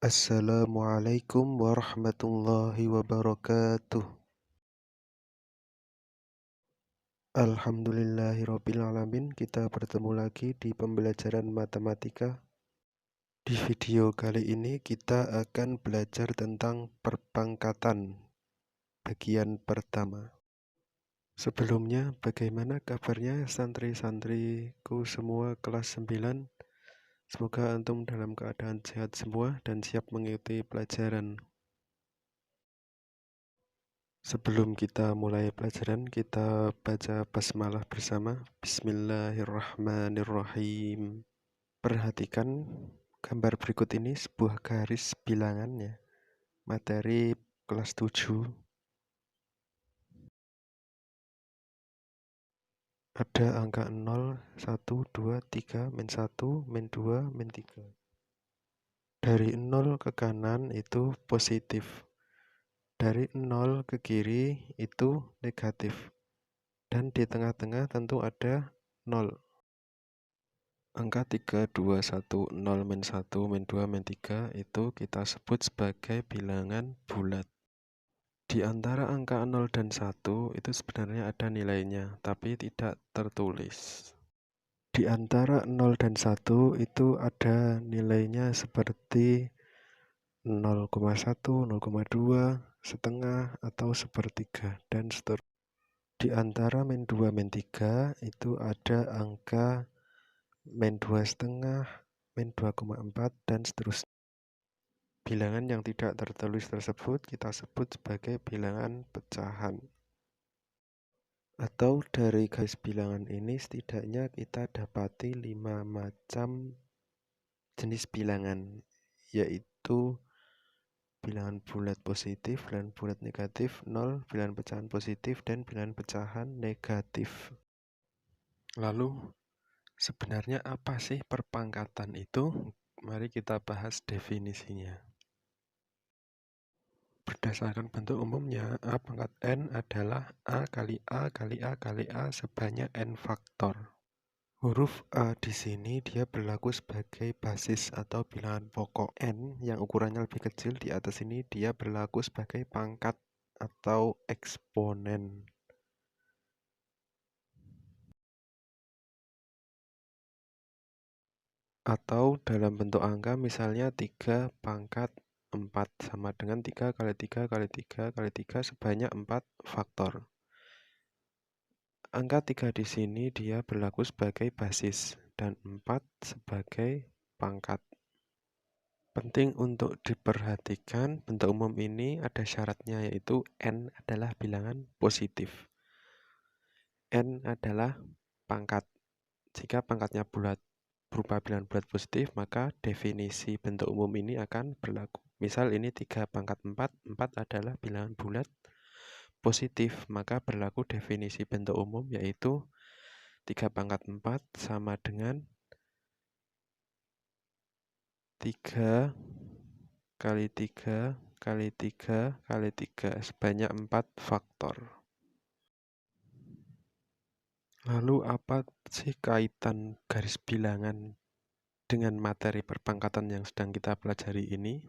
Assalamualaikum warahmatullahi wabarakatuh. Alhamdulillahirrabbilalamin. Kita bertemu lagi di pembelajaran matematika. Di video kali ini kita akan belajar tentang perpangkatan bagian pertama. Sebelumnya, bagaimana kabarnya santri-santriku semua kelas 9? Semoga antum dalam keadaan sehat semua dan siap mengikuti pelajaran. Sebelum kita mulai pelajaran, kita baca basmalah bersama. Bismillahirrahmanirrahim. Perhatikan gambar berikut ini, sebuah garis bilangannya. Materi kelas 7. Ada angka 0, 1, 2, 3, min 1, min 2, min 3. Dari 0 ke kanan itu positif. Dari 0 ke kiri itu negatif. Dan di tengah-tengah tentu ada 0. Angka 3, 2, 1, 0, min 1, min 2, min 3 itu kita sebut sebagai bilangan bulat. Di antara angka 0 dan 1 itu sebenarnya ada nilainya, tapi tidak tertulis. Di antara 0 dan 1 itu ada nilainya seperti 0,1, 0,2, setengah, atau sepertiga, dan seterusnya. Di antara min 2, min 3 itu ada angka min 2,5, min 2,4, dan seterusnya. Bilangan yang tidak tertulis tersebut kita sebut sebagai bilangan pecahan. Atau dari garis bilangan ini setidaknya kita dapati 5 macam jenis bilangan, yaitu bilangan bulat positif, bilangan bulat negatif, 0, bilangan pecahan positif, dan bilangan pecahan negatif. Lalu sebenarnya apa sih perpangkatan itu? Mari kita bahas definisinya. Berdasarkan bentuk umumnya, A pangkat N adalah A kali A kali A kali A sebanyak N faktor. Huruf A di sini dia berlaku sebagai basis atau bilangan pokok. N yang ukurannya lebih kecil di atas ini dia berlaku sebagai pangkat atau eksponen. Atau dalam bentuk angka misalnya 3 pangkat 4 sama dengan 3 kali 3 kali 3 kali 3 sebanyak 4 faktor. Angka 3 di sini dia berlaku sebagai basis dan 4 sebagai pangkat. Penting untuk diperhatikan, bentuk umum ini ada syaratnya yaitu N adalah bilangan positif. N adalah pangkat. Jika pangkatnya bulat berupa bilangan bulat positif, maka definisi bentuk umum ini akan berlaku. Misal ini 3 pangkat 4, 4 adalah bilangan bulat positif, maka berlaku definisi bentuk umum yaitu 3 pangkat 4 sama dengan 3 kali 3 kali 3 kali 3 sebanyak 4 faktor. Lalu apa sih kaitan garis bilangan dengan materi perpangkatan yang sedang kita pelajari ini?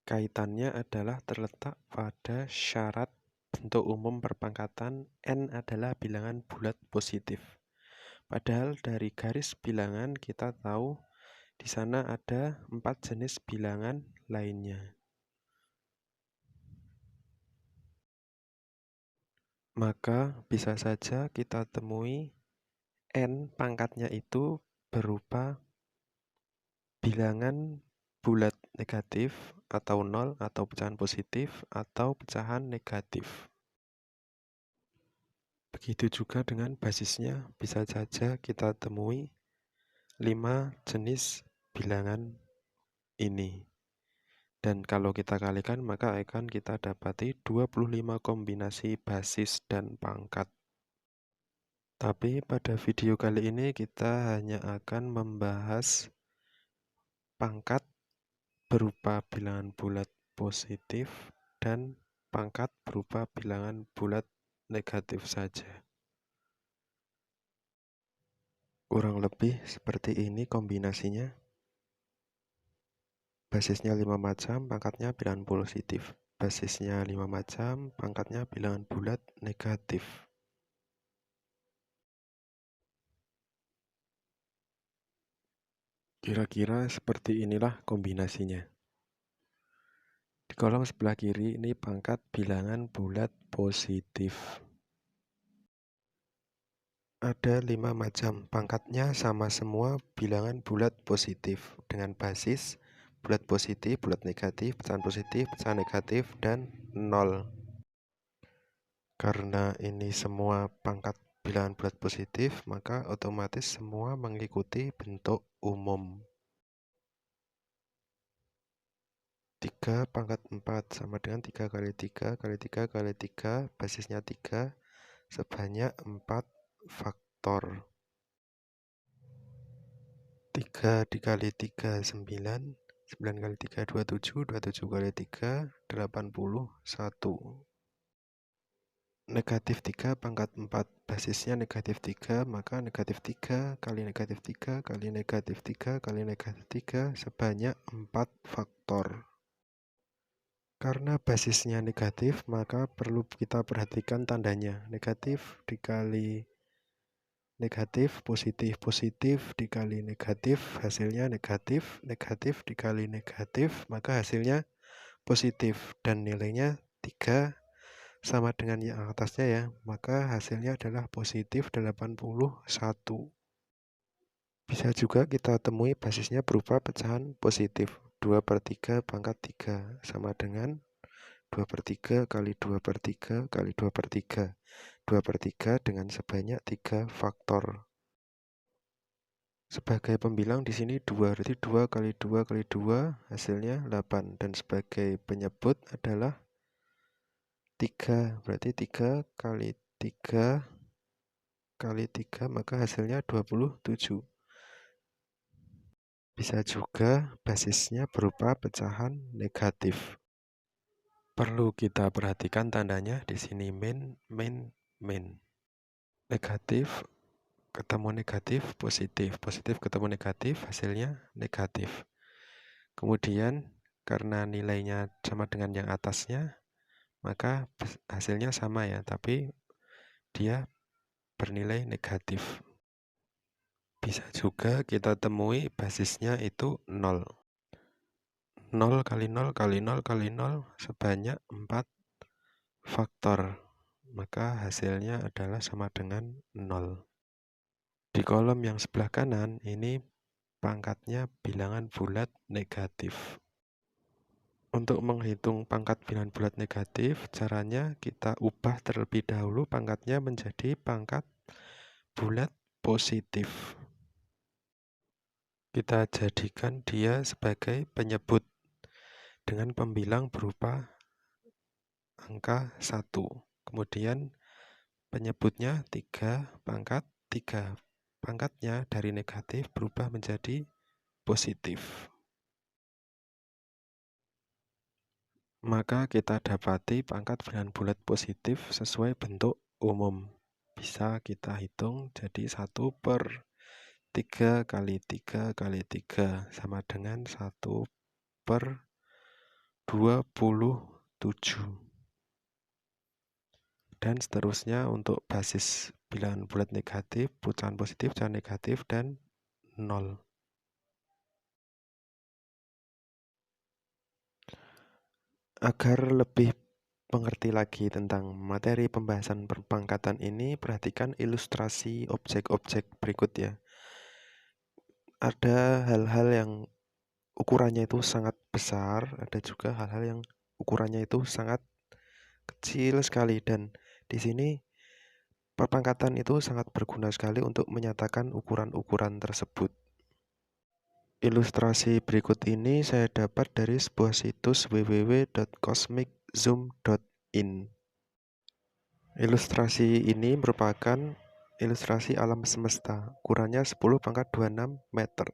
Kaitannya adalah terletak pada syarat bentuk umum perpangkatan N adalah bilangan bulat positif. Padahal dari garis bilangan kita tahu di sana ada 4 jenis bilangan lainnya. Maka bisa saja kita temui N pangkatnya itu berupa bilangan bulat negatif atau 0 atau pecahan positif atau pecahan negatif. Begitu juga dengan basisnya bisa saja kita temui 5 jenis bilangan ini. Dan kalau kita kalikan maka akan kita dapati 25 kombinasi basis dan pangkat. Tapi pada video kali ini kita hanya akan membahas pangkat berupa bilangan bulat positif dan pangkat berupa bilangan bulat negatif saja. Kurang lebih seperti ini kombinasinya. Basisnya 5 macam, pangkatnya bilangan positif. Basisnya 5 macam, pangkatnya bilangan bulat negatif. Kira-kira seperti inilah kombinasinya. Di kolom sebelah kiri ini pangkat bilangan bulat positif. Ada 5 macam, pangkatnya sama semua bilangan bulat positif dengan basis bulat positif, bulat negatif, pecahan negatif, dan 0. Karena ini semua pangkat bilangan bulat positif, maka otomatis semua mengikuti bentuk umum. 3 pangkat 4 sama dengan 3 kali 3 kali 3 kali 3, basisnya 3, sebanyak 4 faktor. 3 dikali 3, 9. 9 kali 3, 27. 27 kali 3, 81. Negatif 3 pangkat 4, basisnya negatif 3, maka negatif 3 kali negatif 3 kali negatif 3 kali negatif 3 sebanyak 4 faktor. Karena basisnya negatif, maka perlu kita perhatikan tandanya. Negatif dikali negatif, positif. Positif dikali negatif, hasilnya negatif. Negatif dikali negatif, maka hasilnya positif. Dan nilainya 3 sama dengan yang atasnya ya, maka hasilnya adalah positif 81. Bisa juga kita temui basisnya berupa pecahan positif. 2/3 pangkat 3 sama dengan 2/3 kali 2/3 kali 2/3. 2/3 dengan sebanyak 3 faktor. Sebagai pembilang di sini 2, berarti 2 kali 2 kali 2 hasilnya 8. Dan sebagai penyebut adalah 3, berarti 3 kali 3 kali 3, maka hasilnya 27. Bisa juga basisnya berupa pecahan negatif. Perlu kita perhatikan tandanya di sini min, min, min. Negatif ketemu negatif, positif. Positif ketemu negatif, hasilnya negatif. Kemudian karena nilainya sama dengan yang atasnya, maka hasilnya sama ya, tapi dia bernilai negatif. Bisa juga kita temui basisnya itu 0. 0 kali 0 kali 0 kali 0 sebanyak 4 faktor. Maka hasilnya adalah sama dengan 0. Di kolom yang sebelah kanan ini pangkatnya bilangan bulat negatif. Untuk menghitung pangkat bilangan bulat negatif, caranya kita ubah terlebih dahulu pangkatnya menjadi pangkat bulat positif. Kita jadikan dia sebagai penyebut dengan pembilang berupa angka 1. Kemudian penyebutnya 3 pangkat 3. Pangkatnya dari negatif berubah menjadi positif. Maka kita dapati pangkat bilangan bulat positif sesuai bentuk umum. Bisa kita hitung jadi 1/3 kali 3 kali 3 sama dengan 1/27. Dan seterusnya untuk basis bilangan bulat negatif, pecahan positif, pecahan negatif, dan 0. Agar lebih mengerti lagi tentang materi pembahasan perpangkatan ini, perhatikan ilustrasi objek-objek berikut ya. Ada hal-hal yang ukurannya itu sangat besar, ada juga hal-hal yang ukurannya itu sangat kecil sekali, dan di sini perpangkatan itu sangat berguna sekali untuk menyatakan ukuran-ukuran tersebut. Ilustrasi berikut ini saya dapat dari sebuah situs www.cosmiczoom.in. Ilustrasi ini merupakan ilustrasi alam semesta, ukurannya 10⁻26 meter.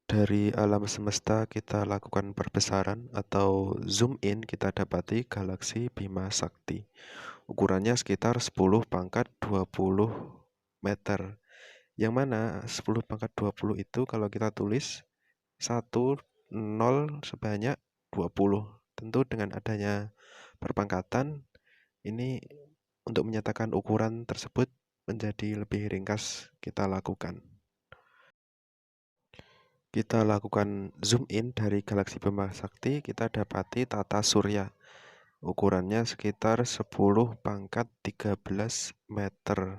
Dari alam semesta kita lakukan perbesaran atau zoom in, kita dapati galaksi Bima Sakti. Ukurannya sekitar 10⁻20 meter. Yang mana 10⁻20 itu kalau kita tulis 1 nol sebanyak 20. Tentu dengan adanya perpangkatan, ini untuk menyatakan ukuran tersebut menjadi lebih ringkas kita lakukan. Kita lakukan zoom in dari galaksi Bima Sakti, kita dapati tata surya. Ukurannya sekitar 10 pangkat 13 meter.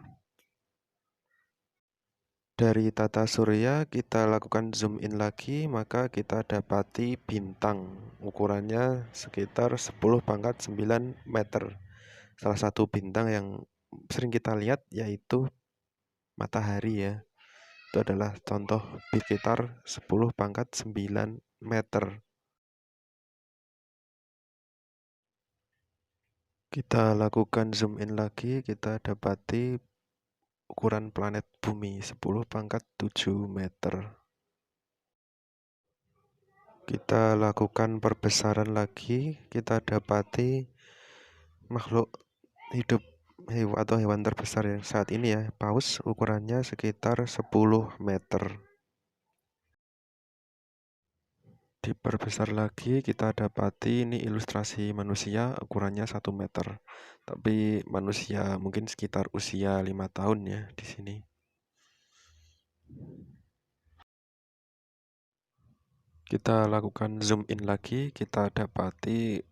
Dari tata surya kita lakukan zoom in lagi, maka kita dapati bintang. Ukurannya sekitar 10 pangkat 9 meter. Salah satu bintang yang sering kita lihat yaitu matahari ya. Itu adalah contoh sekitar 10 pangkat 9 meter. Kita lakukan zoom in lagi, kita dapati ukuran planet bumi 10 pangkat 7 meter. Kita lakukan perbesaran lagi, kita dapati makhluk hidup atau hewan terbesar ya saat ini ya, paus, ukurannya sekitar 10 meter. Diperbesar lagi, kita dapati ini ilustrasi manusia, ukurannya 1 meter. Tapi manusia mungkin sekitar usia 5 tahun ya di sini. Kita lakukan zoom in lagi, kita dapati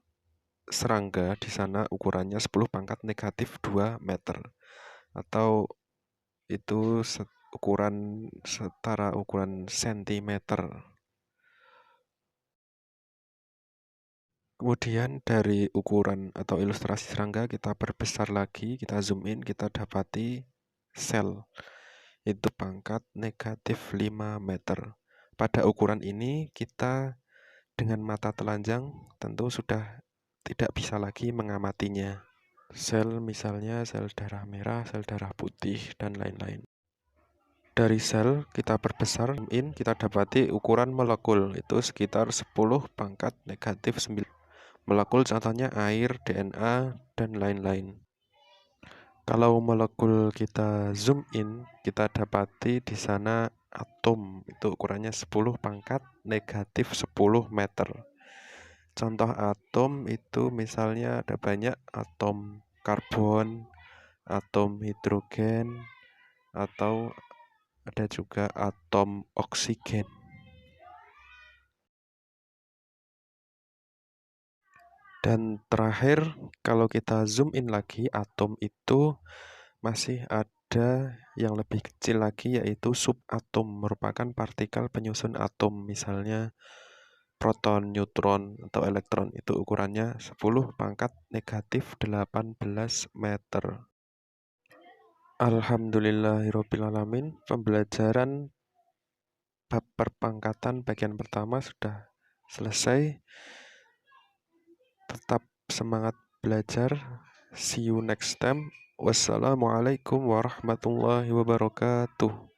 serangga di sana ukurannya 10 pangkat negatif 2 meter. Atau itu ukuran setara ukuran sentimeter. Kemudian dari ukuran atau ilustrasi serangga kita perbesar lagi, kita zoom in, kita dapati sel. Itu pangkat negatif 5 meter. Pada ukuran ini kita dengan mata telanjang tentu sudah tidak bisa lagi mengamatinya. Sel misalnya sel darah merah, sel darah putih, dan lain-lain. Dari sel kita perbesar, zoom in, kita dapati ukuran molekul itu sekitar 10 pangkat negatif 9. Molekul contohnya air, DNA, dan lain-lain. Kalau molekul kita zoom in, kita dapati di sana atom, itu ukurannya 10 pangkat negatif 10 meter. Contoh atom itu misalnya ada banyak atom karbon, atom hidrogen, atau ada juga atom oksigen. Dan terakhir, kalau kita zoom in lagi, atom itu masih ada yang lebih kecil lagi, yaitu subatom, merupakan partikel penyusun atom, misalnya proton, neutron, atau elektron. Itu ukurannya 10 pangkat negatif 18 meter. Alhamdulillahirrabbilalamin, pembelajaran bab perpangkatan bagian pertama sudah selesai. Tetap semangat belajar. See you next time. Wassalamualaikum warahmatullahi wabarakatuh.